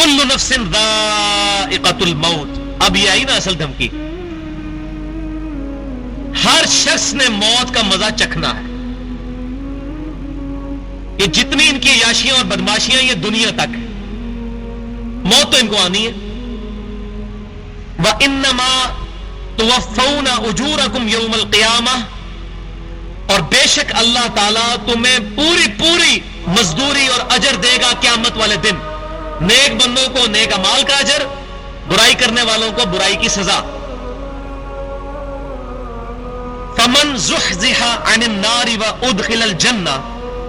کل نفس ذائقۃ الموت. اب یہ آئی نا اصل دھمکی. ہر شخص نے موت کا مزہ چکھنا ہے. یہ جتنی ان کی عیاشیاں اور بدماشیاں یہ دنیا تک ہے. موت تو ان کو آنی ہے. وَإِنَّمَا تُوَفَّوْنَ أُجُورَكُمْ يَوْمَ الْقِيَامَةِ، اور بے شک اللہ تعالیٰ تمہیں پوری مزدوری اور اجر دے گا قیامت والے دن. نیک بندوں کو نیک اعمال کا اجر، برائی کرنے والوں کو برائی کی سزا. فَمَنْ زُحْزِحَ عَنِ النَّارِ وَأُدْخِلَ الْجَنَّةَ،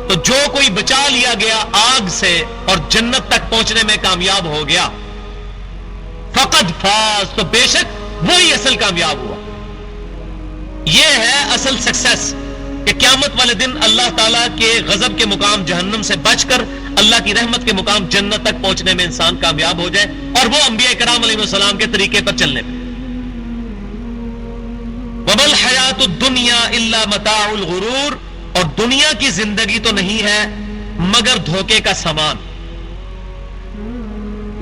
تو جو کوئی بچا لیا گیا آگ سے اور جنت تک پہنچنے میں کامیاب ہو گیا، فقد فاز، تو بے شک وہی اصل کامیاب ہوا. یہ ہے اصل سکسیس کہ قیامت والے دن اللہ تعالیٰ کے غضب کے مقام جہنم سے بچ کر اللہ کی رحمت کے مقام جنت تک پہنچنے میں انسان کامیاب ہو جائے، اور وہ انبیاء کرام علیہ السلام کے طریقے پر چلنے میں. وَمَا الْحَيَاةُ الدُّنْيَا إِلَّا مَتَاعُ الْغُرُورِ، اور دنیا کی زندگی تو نہیں ہے مگر دھوکے کا سامان.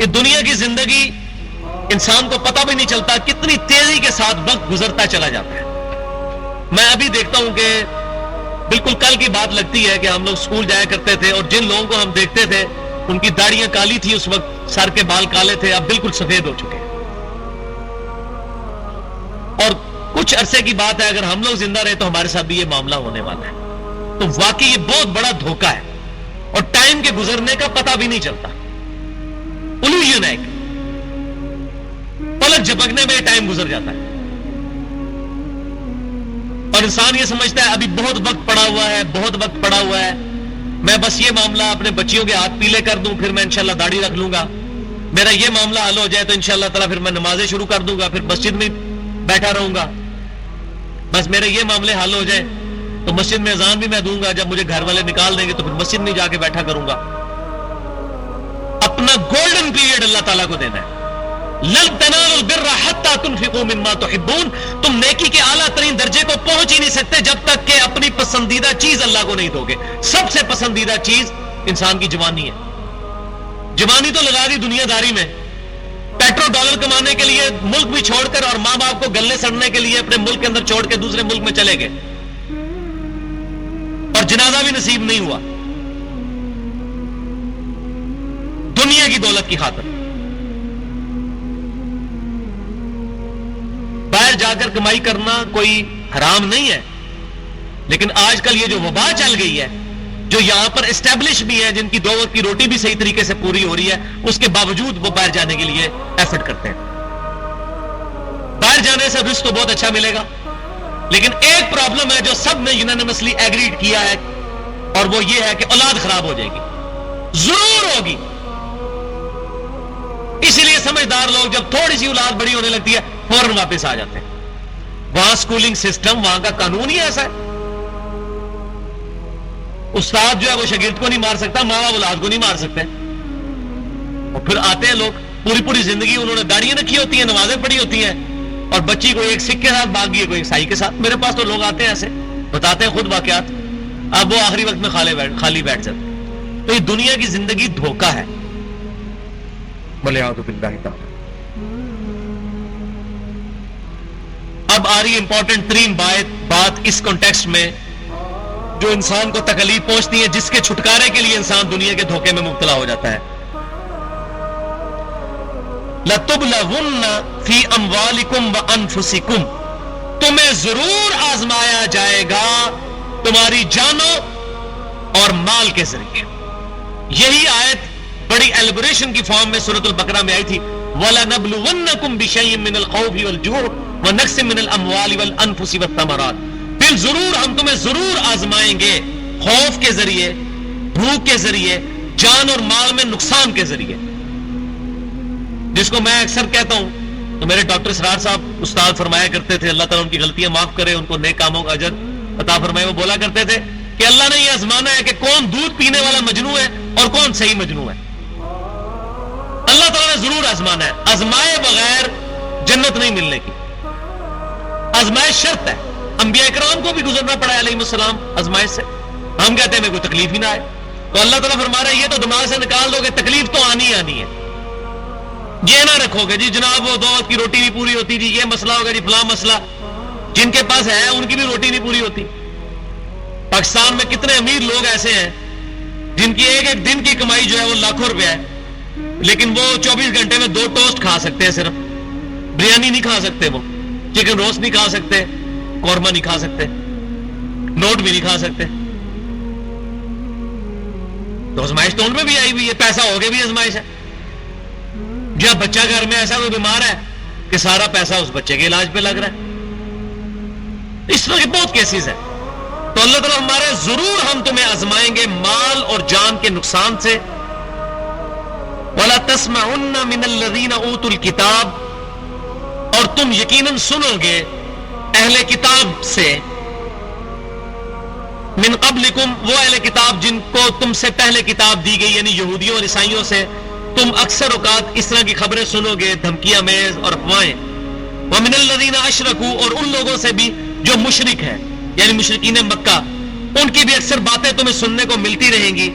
یہ دنیا کی زندگی انسان کو پتہ بھی نہیں چلتا کتنی تیزی کے ساتھ وقت گزرتا چلا جاتا ہے. میں ابھی دیکھتا ہوں کہ بالکل کل کی بات لگتی ہے کہ ہم لوگ اسکول جایا کرتے تھے اور جن لوگوں کو ہم دیکھتے تھے ان کی داڑیاں کالی تھی اس وقت، سر کے بال کالے تھے، اب بالکل سفید ہو چکے ہیں. اور کچھ عرصے کی بات ہے اگر ہم لوگ زندہ رہے تو ہمارے ساتھ بھی یہ معاملہ ہونے والا ہے. تو واقعی یہ بہت بڑا دھوکہ ہے اور ٹائم کے گزرنے کا پتہ بھی نہیں چلتا. الوژن ہے، پلک جھپکنے میں ٹائم گزر جاتا ہے اور انسان یہ سمجھتا ہے ابھی بہت وقت پڑا ہوا ہے، بہت وقت پڑا ہوا ہے، میں بس یہ معاملہ اپنے بچیوں کے ہاتھ پیلے کر دوں، پھر میں انشاءاللہ داڑھی رکھ لوں گا، میرا یہ معاملہ حل ہو جائے تو انشاءاللہ تعالیٰ پھر میں نمازیں شروع کر دوں گا، پھر مسجد میں بیٹھا رہوں گا، بس میرے یہ معاملے حل ہو جائے تو مسجد میں اذان بھی میں دوں گا، جب مجھے گھر والے نکال دیں گے تو پھر مسجد میں جا کے بیٹھا کروں گا. اپنا گولڈن پیریڈ اللہ تعالیٰ کو دینا ہے. لن تنالوا البر حتى تنفقوا مما تحبون، تم نیکی کے اعلیٰ ترین درجے کو پہنچ ہی نہیں سکتے جب تک کہ اپنی پسندیدہ چیز اللہ کو نہیں دو گے. سب سے پسندیدہ چیز انسان کی جوانی ہے. جوانی تو لگا دی دنیا داری میں، پیٹرول ڈالر کمانے کے لیے ملک بھی چھوڑ کر اور ماں باپ کو گلے سڑنے کے لیے اپنے ملک کے اندر چھوڑ کے دوسرے ملک میں چلے گئے اور جنازہ بھی نصیب نہیں ہوا دنیا کی دولت کی خاطر. باہر جا کر کمائی کرنا کوئی حرام نہیں ہے، لیکن آج کل یہ جو وبا چل گئی ہے، جو یہاں پر اسٹیبلش بھی ہے، جن کی دو وقت کی روٹی بھی صحیح طریقے سے پوری ہو رہی ہے، اس کے باوجود وہ باہر جانے کے لیے ایفرٹ کرتے ہیں. باہر جانے سے رزق تو بہت اچھا ملے گا، لیکن ایک پرابلم ہے جو سب نے یونانیمسلی ایگریڈ کیا ہے، اور وہ یہ ہے کہ اولاد خراب ہو جائے گی، ضرور ہوگی. اسی لیے سمجھدار لوگ جب تھوڑی سی اولاد بڑی ہونے لگتی ہے فوراً واپس آ جاتے ہیں. وہاں سکولنگ سسٹم، وہاں کا قانون ہی ایسا ہے. استاد جو ہے وہ شاگرد کو نہیں مار سکتا، ماں باپ اولاد کو نہیں مار سکتے. اور پھر آتے ہیں لوگ پوری زندگی انہوں نے داڑیاں رکھی ہوتی ہیں، نمازیں پڑھی ہوتی ہیں، اور بچی کو ایک سکھ کے ساتھ بھاگ گئی، کوئی ایک سائی کے ساتھ. میرے پاس تو لوگ آتے ہیں ایسے بتاتے ہیں خود واقعات، اب وہ آخری وقت میں خالی بیٹھ جاتے ہیں. تو یہ دنیا کی زندگی دھوکہ ہے. اب آ رہی امپورٹنٹ ترین بات اس کانٹیکسٹ میں جو انسان کو تکلیف پہنچتی ہے، جس کے چھٹکارے کے لیے انسان دنیا کے دھوکے میں مبتلا ہو جاتا ہے. لَتُبْلَوُنَّ فِي أَمْوَالِكُمْ وَأَنفُسِكُمْ، تمہیں ضرور آزمایا جائے گا تمہاری جانوں اور مال کے ذریعے. یہی آیت بڑی ایلیبوریشن کی فارم میں سورۃ البقرہ میں آئی تھی. وَلَنَبْلُوَنَّكُمْ بِشَيْءٍ مِّنَ الْخَوْفِ وَالْجُوعِ وَنَقْصٍ مِّنَ الْأَمْوَالِ وَالْأَنفُسِ وَالثَّمَرَاتِ، پھر ضرور ہم تمہیں ضرور آزمائیں گے، خوف کے ذریعے، بھوک کے ذریعے، جان اور مال میں نقصان کے ذریعے. جس کو میں اکثر کہتا ہوں تو میرے ڈاکٹر اسرار صاحب استاد فرمایا کرتے تھے، اللہ تعالیٰ ان کی غلطیاں معاف کرے، ان کو نیک کاموں کا اجر عطا فرمائے. وہ بولا کرتے تھے کہ اللہ نے یہ آزمانا ہے کہ کون دودھ پینے والا مجنو ہے اور کون صحیح مجنو ہے. اللہ تعالیٰ نے ضرور آزمانا ہے. آزمائے بغیر جنت نہیں ملنے کی، آزمائش شرط ہے. انبیاء کرام کو بھی گزرنا پڑا علیہ السلام آزمائش سے. ہم کہتے ہیں میں کوئی تکلیف ہی نہ آئے، تو اللہ تعالیٰ فرما رہا ہے یہ تو دماغ سے نکال دو کہ تکلیف تو آنی ہی آنی ہے. یہ نہ رکھو گے جی جناب وہ 2 وقت کی روٹی نہیں پوری ہوتی جی، یہ مسئلہ ہوگا جی فلاں مسئلہ. جن کے پاس ہے ان کی بھی روٹی نہیں پوری ہوتی. پاکستان میں کتنے امیر لوگ ایسے ہیں جن کی ایک ایک دن کی کمائی جو ہے وہ لاکھوں روپیہ ہے، لیکن وہ 24 گھنٹے میں 2 ٹوسٹ کھا سکتے ہیں، صرف بریانی نہیں کھا سکتے، وہ چکن روسٹ نہیں کھا سکتے، قورمہ نہیں کھا سکتے، نوٹ بھی نہیں کھا سکتے. تو آزمائش تو ان میں بھی آئی ہوئی ہے، پیسہ ہو گیا بھی آزمائش ہے. جب بچہ گھر میں ایسا کوئی بیمار ہے کہ سارا پیسہ اس بچے کے علاج پہ لگ رہا ہے. اس طرح کے بہت کیسز ہیں. تو اللہ تعالیٰ ہمارے ضرور ہم تمہیں آزمائیں گے مال اور جان کے نقصان سے. وَلَا تَسْمَعُنَّ مِنَ الَّذِينَ أُوتُوا الْكِتَابَ، اور تم یقیناً سنو گے اہل کتاب سے، من قبلکم، وہ اہل کتاب جن کو تم سے پہلے کتاب دی گئی، یعنی یہودیوں اور عیسائیوں سے تم اکثر اوقات اس طرح کی خبریں سنو گے، دھمکیاں میز اور افواہیں. وَمِنَ الَّذِينَ أَشْرَكُوا، اور ان لوگوں سے بھی جو مشرک ہیں، یعنی مشرکین مکہ، ان کی بھی اکثر باتیں تمہیں سننے کو ملتی رہیں گی.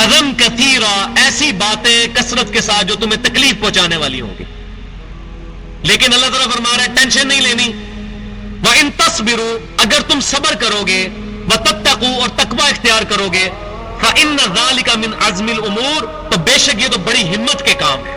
اذًا کثیرا، ایسی باتیں کثرت کے ساتھ جو تمہیں تکلیف پہنچانے والی ہوں گی. لیکن اللہ تعالیٰ فرما رہا ہے ٹینشن نہیں لینی. وَإِن تَصْبِرُوا، اگر تم صبر کرو گے، وَتَتَّقُوا، اور تقوی اختیار کرو گے، فَإِنَّ ذَلِكَ مِنْ عَزْمِ الْأُمُورِ، تو بے شک یہ تو بڑی ہمت کے کام ہے.